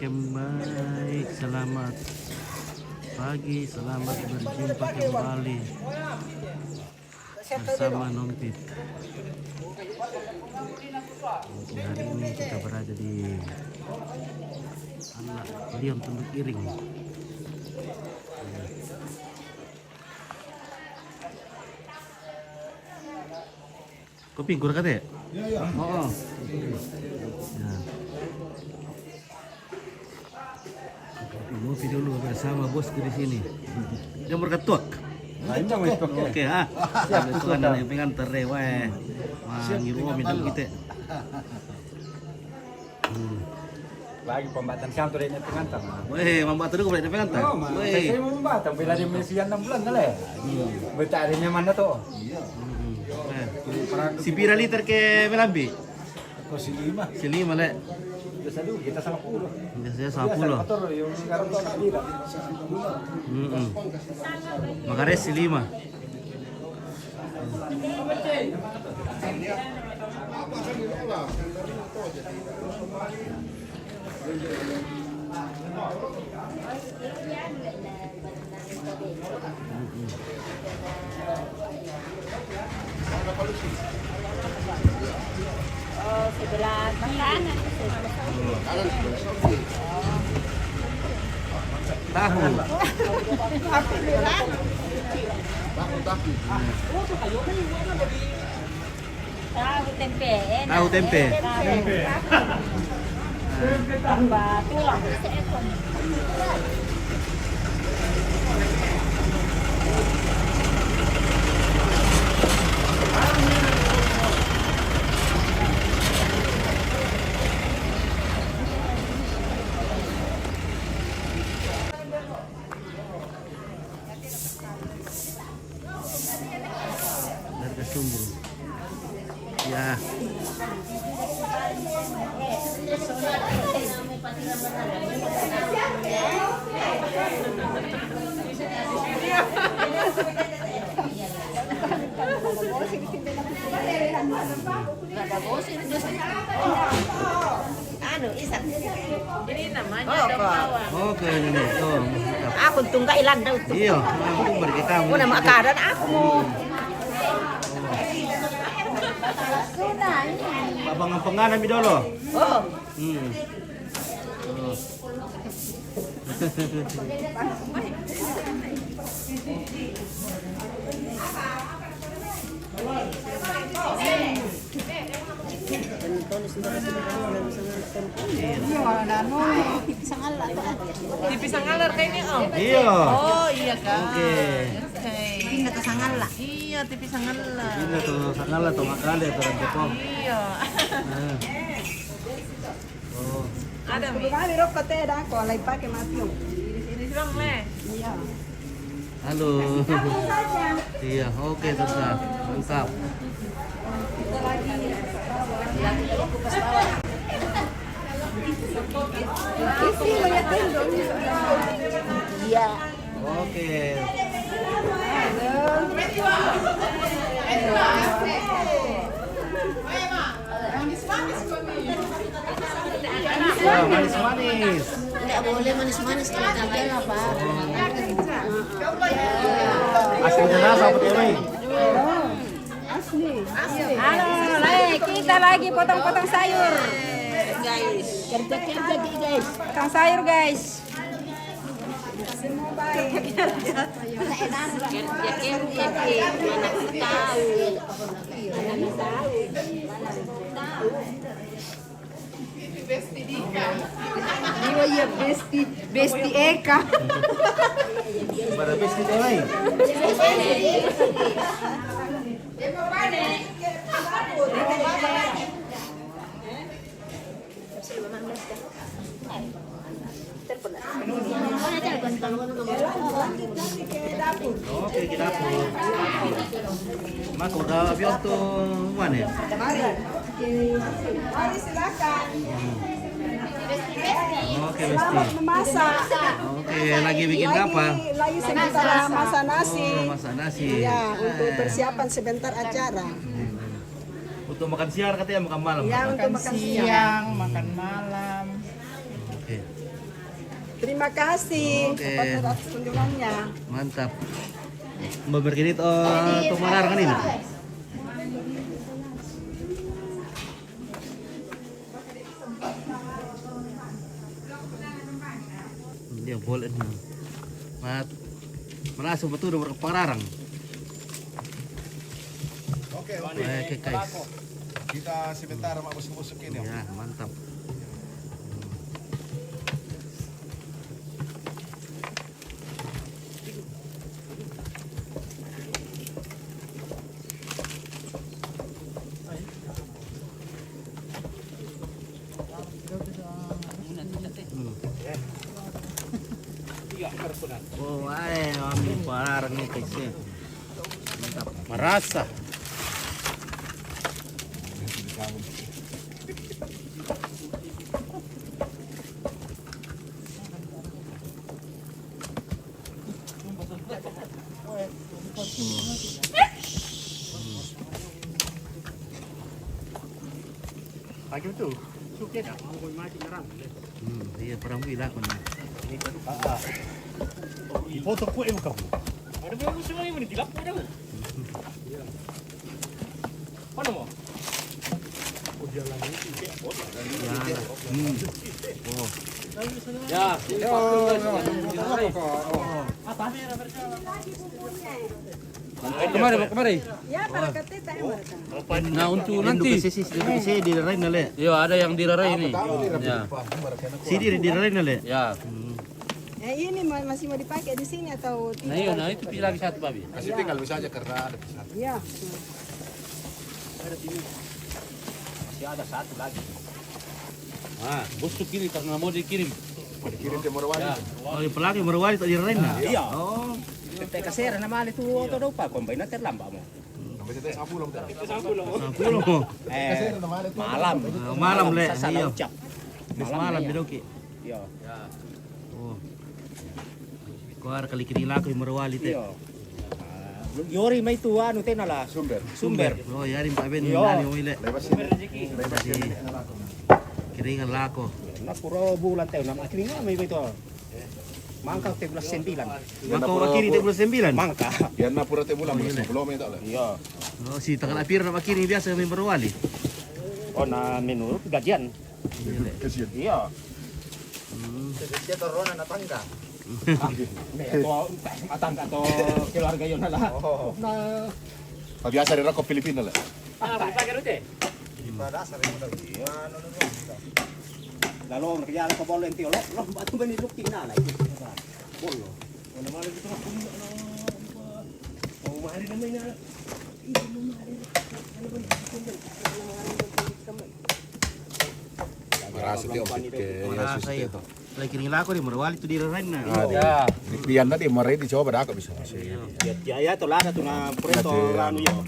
baik. Selamat pagi, selamat berjumpa kembali bersama Nompit. Hari ini kita berada di anak Lion Tunduk Iring. Kopi gue kata ya? Iya. Oh. Ya. Mau video dulu bersama bosku di sini. Dia berketuk. Oke, ah. Itu kan yang pengantar deh, weh. Ngiru minum kita. Lagi pembatan kantor ini pengantar. Weh, membantu dulu boleh pengantar. Weh, saya mau membatang bila di Malaysia 6 bulan kali. Bercarinya mana tuh? Iya. Si pira liter ke melambi? Kau si 5. Si 5 le. Biasa dulu kita 10. Biasanya 10. Motor yang sekarang tuh anak tidak. Makanya si 5. Sebelah kanan. Tahu. Tahu tempe. Tahu tempe. Tambah tulang. Harga sumber. Ya. Ini namanya dong bawang. Oke, ini tuh. Aku tunggailan daw to. Iya, aku beri kamu. Una makaran ako. Abang penganan mi dolo. Oh. Oh. Tipis ang alar kayo niya, oh. Iya. Oh, iya ka. Oke. Okay. Pindah ke sangala. Iya, tipis ang alar. Ini tuh sakala tuh makale tuh Jepang. Iya. Oh. Ada mi. Kali rokok teh dah kau lagi pakai mati. Ini silang le. Iya. Halo. Iya, oke tetap. Mantap. Isi banyak tendon. Iya. Oke. Wah, manis-manis. Tidak boleh manis-manis kalau kerja lah, Pak. Asli nasa apa ini? Asli. Halo, kita lagi potong-potong sayur. Guys, kerja-kerja guys. Potong sayur, guys. Kerja-kerja, mana tahu. Oh iya besti Eka. Pada pesti tuh lain. Oke, kita dapur. Mak udah avion tuh mana ya? Mari. Mari silakan. Oke, Selamat Besti. memasak. Oke, lagi bikin apa? Lagi sebentar masak nasi. Oh, masak nasi. Ya, untuk persiapan sebentar acara. Untuk makan siang katanya makan malam. Ya, untuk makan siang. Makan malam. Oke. Terima kasih Oke. atas kunjungannya. Mantap. Mau berkredit untuk Mararan ini. Dia boleh nih. Merasa betul udah berkepararang. Oke, Oke, guys. kita sebentar mau busuk-busukin ya. Ya, mantap. Oh, ambil parang nih guys. Mantap. Merasa. Iya, perang bila ko na. Foto ko eh ka. Kemari. Ya, para katita Nah, untuk Nanti si di rai nale. Yo, ada yang dirarai ini. Ya. Si di rai nale. Ya. ini masih mau dipakai di sini atau Nah, iya, nah itu pilih lagi satu babi. Kasih tinggal bisa aja karena ada pesan. Iya. Masih ada satu lagi. Ah, busuk ini karena mau dikirim. Dikirim ke Morowali. Ya. Oh, yung pelaki marwali to di rai na. Iya. Oh. Teka sir, na mali tu auto daw pa, combine na terlamba mo. Sampai kita 10 mo. Sapulo mo. Kasi naman ito. Malam. Malam le. Sa Iya. ucap. Mas malam bidoki. Iya. Oh. Kuar kali kini lako yung marwali te. Iya. Yori may tuwa ano nala sumber. Oh, yari pa ben Iyo. nani umile. Lepas sini. Lepas Si sini. kiringan lako. Na puro bulan tayo na makringa may ito. Mangka te bulan 9. Mako makiri te bulan 9. Mangka. Yan na pura te bulan belum itu lah. Iya. Oh, si takal apir na makiri biasa may marwali. Oh na menurut gajian. Kasihan. Iya. Dia turun na tangga. Ito atangga to keluarga yon nala. Na Biasa di Rako Filipina lah. pakai rute. Lalu kerjaan ko bolo enti lo batu bani looking na lah itu. Bolo. Ono malo dito ko. Oh, mahali naman na. Marasa ti opit ke Yesus Marasa itu. Lagi kiring lako di marwali to di rai na. Ya. Dian na di maray di coba dah bisa. Ya to lada to na preto ranu yo.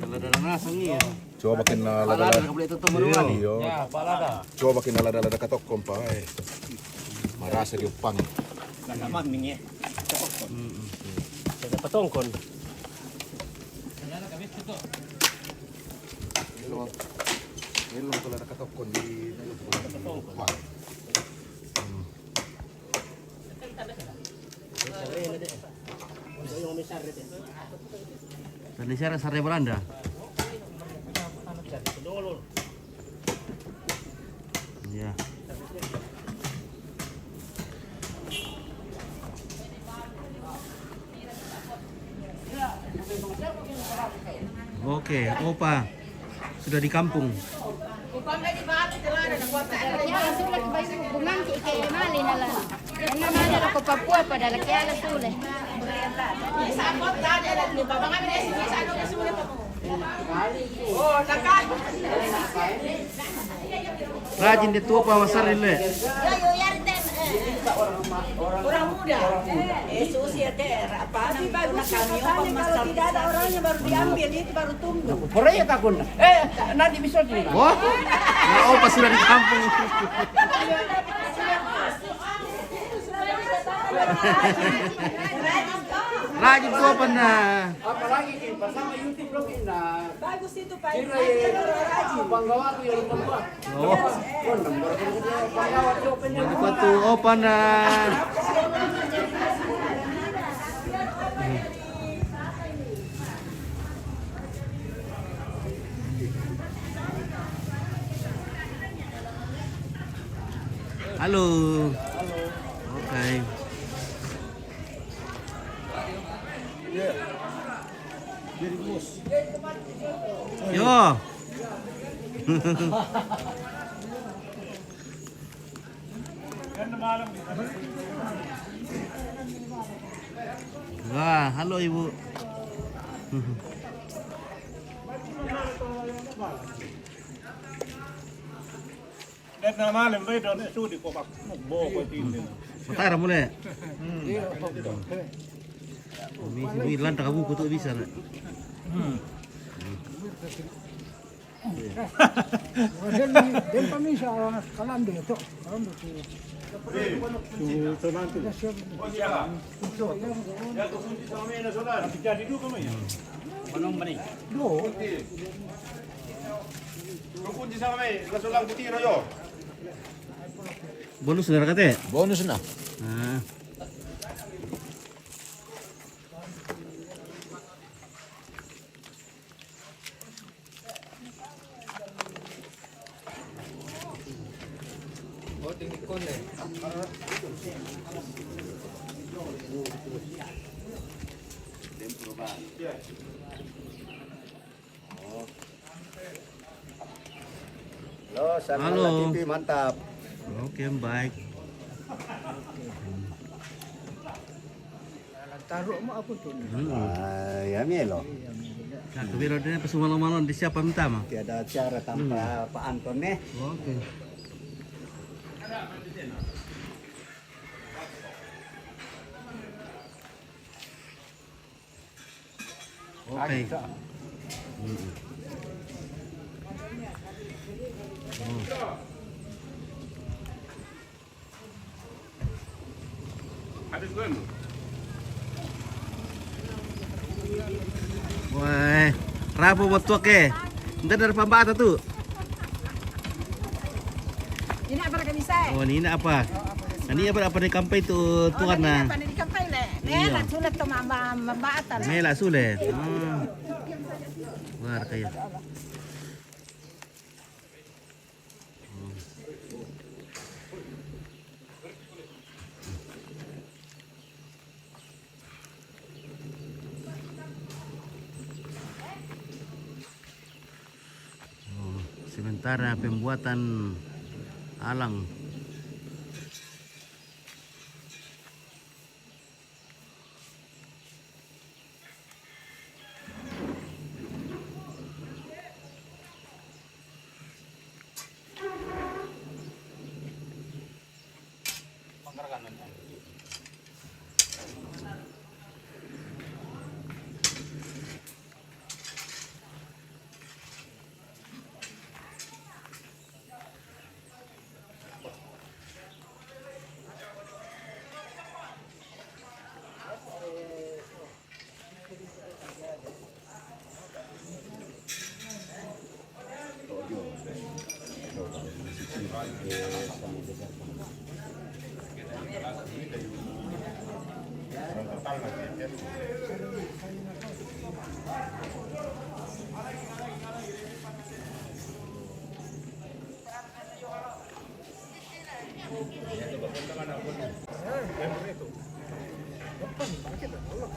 Dala na sangi. Coba makin Alada lada. ka boleh to marwali. Iyo. Ya, palada. Coba makin lada katok kompa. Marasa di upang. Nagaman mingi. Sa patongkon. Ini lo lada katok kon di upang. Tadi saya rasa Belanda. Ya. Oke, opa sudah di kampung. Ya, sulit bayu bungan ki kay mali na lang. Ano man ako Papua pa dala kaya la sulit. Rajin dia tua pa masarile. Orang muda. Susi apa? Tapi bagus katanya kalau tidak ada orangnya baru diambil itu baru tumbuh. Korea takun. Nanti bisa ini. Wah, nah, opa sudah di kampung. Rajin ko pa na. Apalagi bersama YouTube lo na. Bagus itu Pak. Panggawa ko yung panggawa. Oh. Bagi batu open na. Halo. Oke. Yo. Wah, halo Ibu. Net na malam ba doon sudi ko pak bo ko tin. Matara mo na. May ilan ta kabuko to bisa na. Del pamisa kalando ito. Bonus na kate. Bonus na. Ah. Halo, Halo. TV mantap. Oke, baik. Taruh mo ako to. Ya Melo. Nah, kebiro din pa sumalong-malong di siapa minta mah. Tiada cara tanpa Pak Anton nih. Oke. Oke. Wah, rapo buat tuak ke? Ntar dari pambata tuh. Ini apa kami saya? Oh, ini apa? Ini apa di kampai tuh tuan na? Apa di kampai le? Nela sulit to mambata le. Mela sulit. Wah, kayak. Sementara pembuatan alang.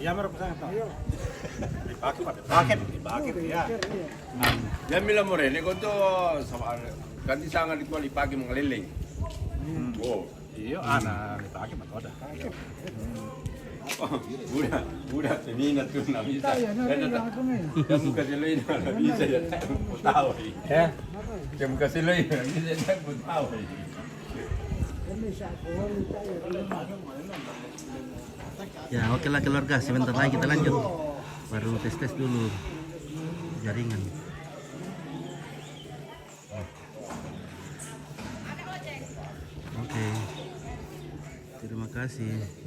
Ya meron pa sa Bakit ya. Yan mila mo rin, ito sa ganti sangan ito alipagi mga liling. Oh, Iyo ana lipaki matoda. Buda, seminat ko na bisa. Yan muka sila yun na bisa yan putaw eh. Ya. Yan muka sila yun na bisa yan putaw eh. Ya, oke lah keluarga, sebentar lagi kita lanjut. Baru tes-tes dulu jaringan. Oke. Terima kasih.